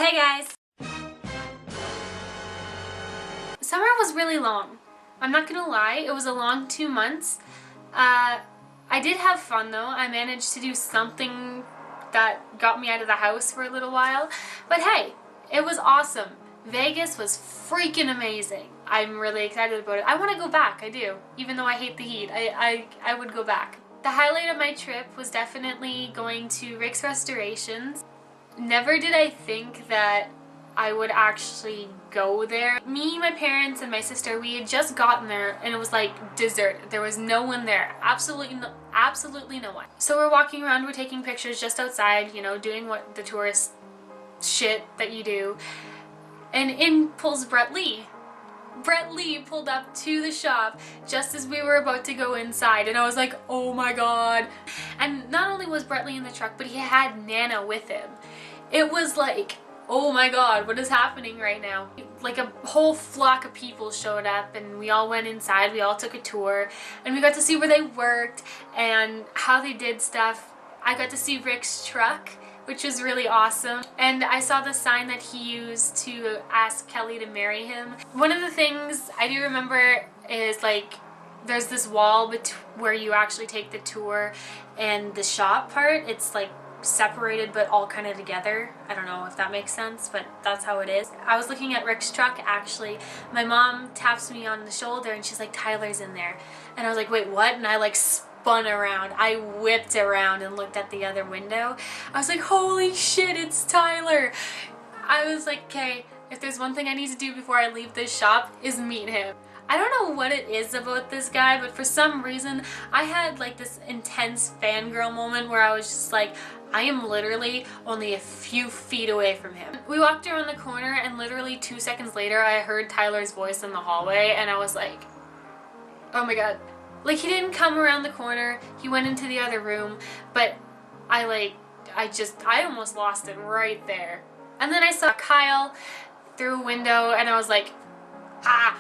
Hey guys! Summer was really long. I'm not gonna lie, it was a long 2 months. I did have fun though. I managed to do something that got me out of the house for a little while. But hey, it was awesome. Vegas was freaking amazing. I'm really excited about it. I want to go back, I do. Even though I hate the heat, I would go back. The highlight of my trip was definitely going to Rick's Restorations. Never did I think that I would actually go there. Me, my parents, and my sister, we had just gotten there and it was like deserted. There was no one there. Absolutely no one. So we're walking around, we're taking pictures just outside, you know, doing what the tourist shit that you do. And in pulls Brett Lee. Brett Lee pulled up to the shop just as we were about to go inside, and I was like, oh my god. And not only was Brett Lee in the truck, but he had Nana with him. It was like, oh my god, what is happening right now? Like a whole flock of people showed up and we all went inside, we all took a tour, and we got to see where they worked and how they did stuff. I got to see Rick's truck, which was really awesome. And I saw the sign that he used to ask Kelly to marry him. One of the things I do remember is like there's this wall where you actually take the tour and the shop part. It's like separated but all kind of together. I don't know if that makes sense, but that's how it is. I was looking at Rick's truck actually. My mom taps me on the shoulder and she's like, Tyler's in there. And I was like, wait, what? And I like spun around. I whipped around and looked at the other window. I was like, holy shit, it's Tyler. I was like, okay, if there's one thing I need to do before I leave this shop is meet him. I don't know what it is about this guy, but for some reason I had like this intense fangirl moment where I was just like, I am literally only a few feet away from him. We walked around the corner and literally 2 seconds later I heard Tyler's voice in the hallway and I was like, oh my god. Like, he didn't come around the corner, he went into the other room, but I almost lost it right there. And then I saw Kyle through a window and I was like, ah!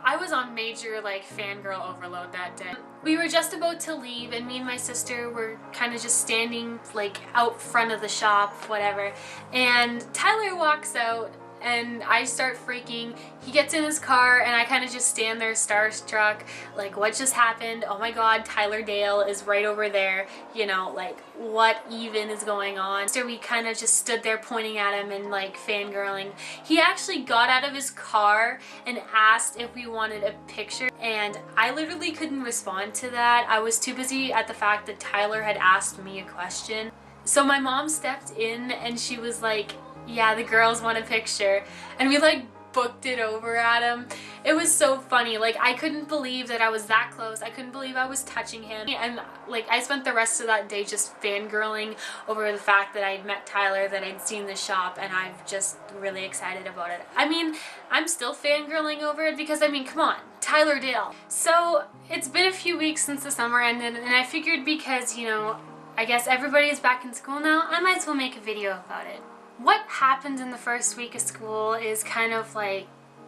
I was on major like fangirl overload that day. We were just about to leave and me and my sister were kind of just standing like out front of the shop, whatever. And Tyler walks out and I start freaking. He gets in his car and I kind of just stand there starstruck, like what just happened? Oh my god, Tyler Dale is right over there. You know, like what even is going on? So we kind of just stood there pointing at him and like fangirling. He actually got out of his car and asked if we wanted a picture and I literally couldn't respond to that. I was too busy at the fact that Tyler had asked me a question. So my mom stepped in and she was like, yeah, the girls want a picture, and we like booked it over at him. It was so funny. Like, I couldn't believe that I was that close. I couldn't believe I was touching him, and like I spent the rest of that day just fangirling over the fact that I'd met Tyler, that I'd seen the shop, and I'm just really excited about it. I mean, I'm still fangirling over it because I mean, come on, Tyler Dale. So it's been a few weeks since the summer ended, and I figured because, you know, I guess everybody is back in school now, I might as well make a video about it. What happened in the first week of school is kind of like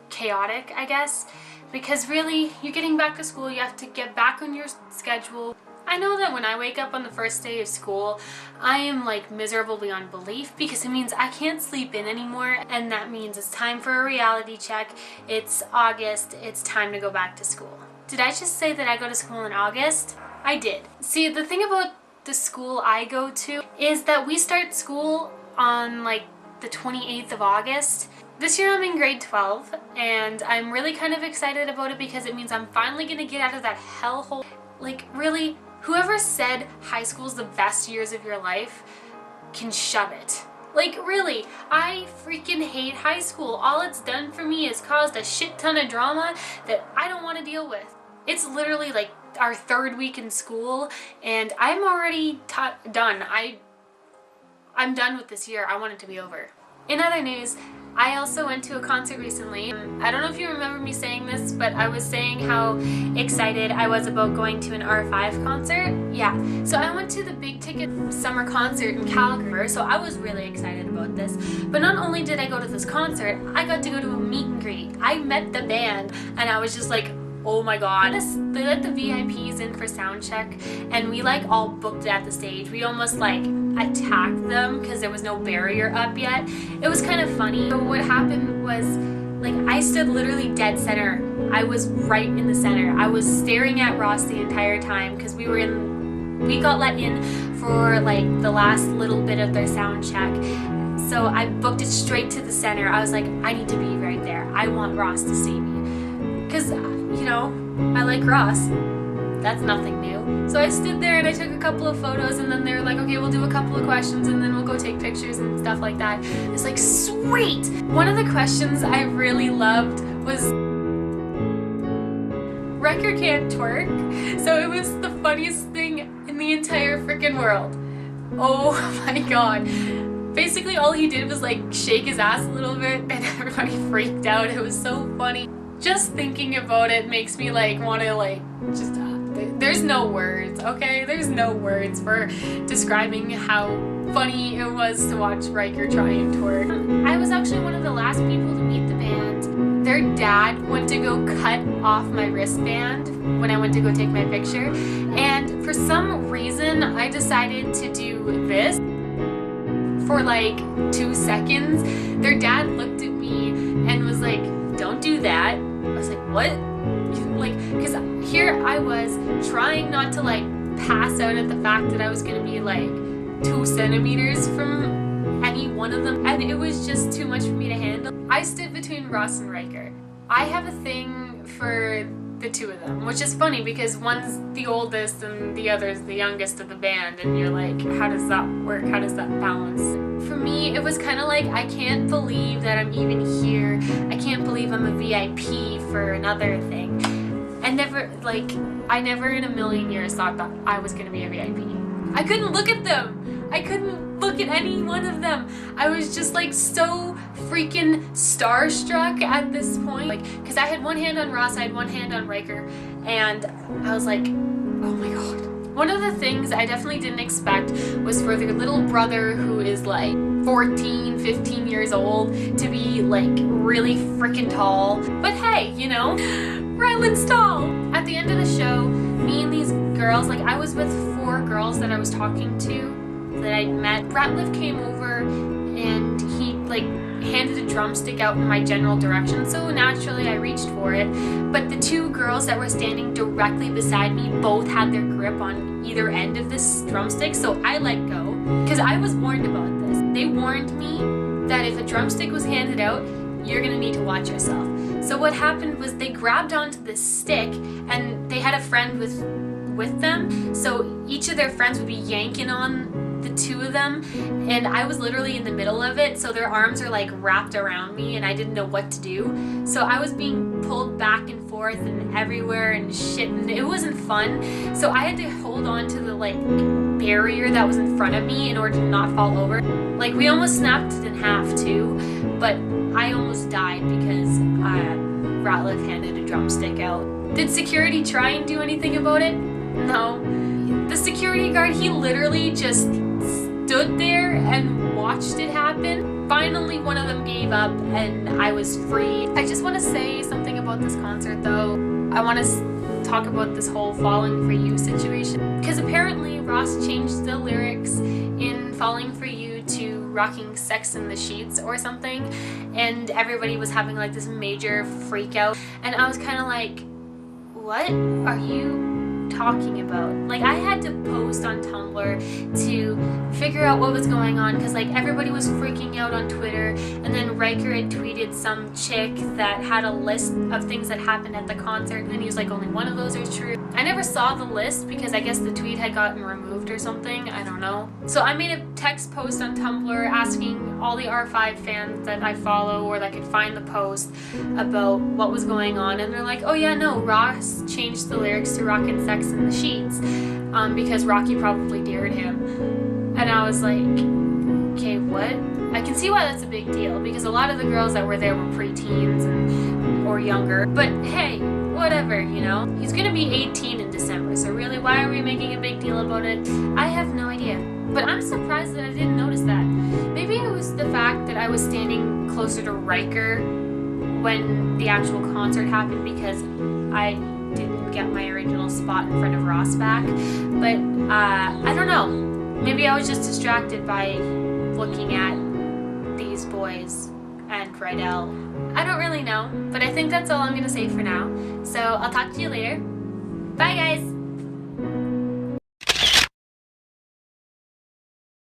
chaotic, I guess, because really, you're getting back to school, you have to get back on your schedule. I know that when I wake up on the first day of school, I am like miserable beyond belief because it means I can't sleep in anymore, and that means it's time for a reality check. It's August, it's time to go back to school. Did I just say that I go to school in August? I did. See, the thing about the school I go to is that we start school on like the 28th of August. This year I'm in grade 12 and I'm really kind of excited about it because it means I'm finally gonna get out of that hellhole. Like really, whoever said high school's the best years of your life can shove it. Like really, I freaking hate high school. All it's done for me is caused a shit ton of drama that I don't want to deal with. It's literally like our third week in school and I'm already done. I'm done with this year. I want it to be over. In other news, I also went to a concert recently. I don't know if you remember me saying this, but I was saying how excited I was about going to an R5 concert. Yeah, so I went to the big ticket summer concert in Calgary, so I was really excited about this. But not only did I go to this concert, I got to go to a meet and greet. I met the band and I was just like, Oh my god. They let the VIPs in for sound check, and we like all booked it at the stage. We almost like attacked them because there was no barrier up yet. It was kind of funny. So what happened was, like, I stood literally dead center. I was right in the center. I was staring at Ross the entire time because we got let in for like the last little bit of their sound check. So I booked it straight to the center. I was like, I need to be right there. I want Ross to see me. Because, you know, I like Ross. That's nothing new. So I stood there and I took a couple of photos, and then they were like, okay, we'll do a couple of questions and then we'll go take pictures and stuff like that. It's like, sweet! One of the questions I really loved was, Wrecker can't twerk. So it was the funniest thing in the entire freaking world. Oh my god. Basically all he did was like shake his ass a little bit and everybody freaked out. It was so funny. Just thinking about it makes me like want to like just there's no words, okay? There's no words for describing how funny it was to watch Riker try and twerk. I was actually one of the last people to meet the band. Their dad went to go cut off my wristband when I went to go take my picture, and for some reason I decided to do this for like 2 seconds. Their dad looked at me and was like, don't do that. I was like, what? Like, because here I was trying not to like pass out at the fact that I was gonna be like 2 centimeters from any one of them, and it was just too much for me to handle. I stood between Ross and Riker. I have a thing for the two of them, which is funny because one's the oldest and the other's the youngest of the band, and you're like, how does that work? How does that balance? For me, it was kind of like, I can't believe that I'm even here. I can't believe I'm a VIP for another thing. I never in a million years thought that I was gonna be a VIP. I couldn't look at them. I couldn't look at any one of them. I was just like so freaking starstruck at this point. Like, because I had one hand on Ross, I had one hand on Riker, and I was like, oh my god. One of the things I definitely didn't expect was for their little brother, who is like 14, 15 years old, to be like really freaking tall. But hey, you know, Ryland's tall. At the end of the show, me and these girls, like I was with 4 girls that I was talking to that I met. Ratliff came over and he like handed a drumstick out in my general direction, so naturally I reached for it. But the 2 girls that were standing directly beside me both had their grip on either end of this drumstick, so I let go because I was warned about this. They warned me that if a drumstick was handed out, you're gonna need to watch yourself. So what happened was they grabbed onto this stick, and they had a friend with them, so each of their friends would be yanking on the 2 of them, and I was literally in the middle of it, so their arms are like wrapped around me and I didn't know what to do. So I was being pulled back and forth and everywhere and shit, and it wasn't fun. So I had to hold on to the like barrier that was in front of me in order to not fall over. Like, we almost snapped it in half too, but I almost died because Ratliff handed a drumstick out. Did security try and do anything about it? No. The security guard, he literally just stood there and watched it happen. Finally, one of them gave up and I was free. I just want to say something about this concert though. I want to talk about this whole Falling For You situation. Because apparently Ross changed the lyrics in Falling For You to Rocking Sex in the Sheets or something. And everybody was having like this major freak out. And I was kind of like, what are you talking about? Like, I had to post on Tumblr to figure out what was going on, because like everybody was freaking out on Twitter, and then Riker had tweeted some chick that had a list of things that happened at the concert, and then he was like, only one of those are true. I never saw the list because I guess the tweet had gotten removed or something, I don't know. So I made a text post on Tumblr asking all the R5 fans that I follow or that could find the post about what was going on, and they're like, oh yeah, no, Ross changed the lyrics to Rockin' Sex in the Sheets because Rocky probably dared him. And I was like, okay, what? I can see why that's a big deal, because a lot of the girls that were there were preteens or younger, but hey, whatever, you know? He's gonna be 18 in December, so really, why are we making a big deal about it? I have no idea. But I'm surprised that I didn't notice that. Maybe it was the fact that I was standing closer to Riker when the actual concert happened, because I didn't get my original spot in front of Ross back. But I don't know. Maybe I was just distracted by looking at these boys and Rydell. I don't really know, but I think that's all I'm going to say for now. So I'll talk to you later. Bye guys!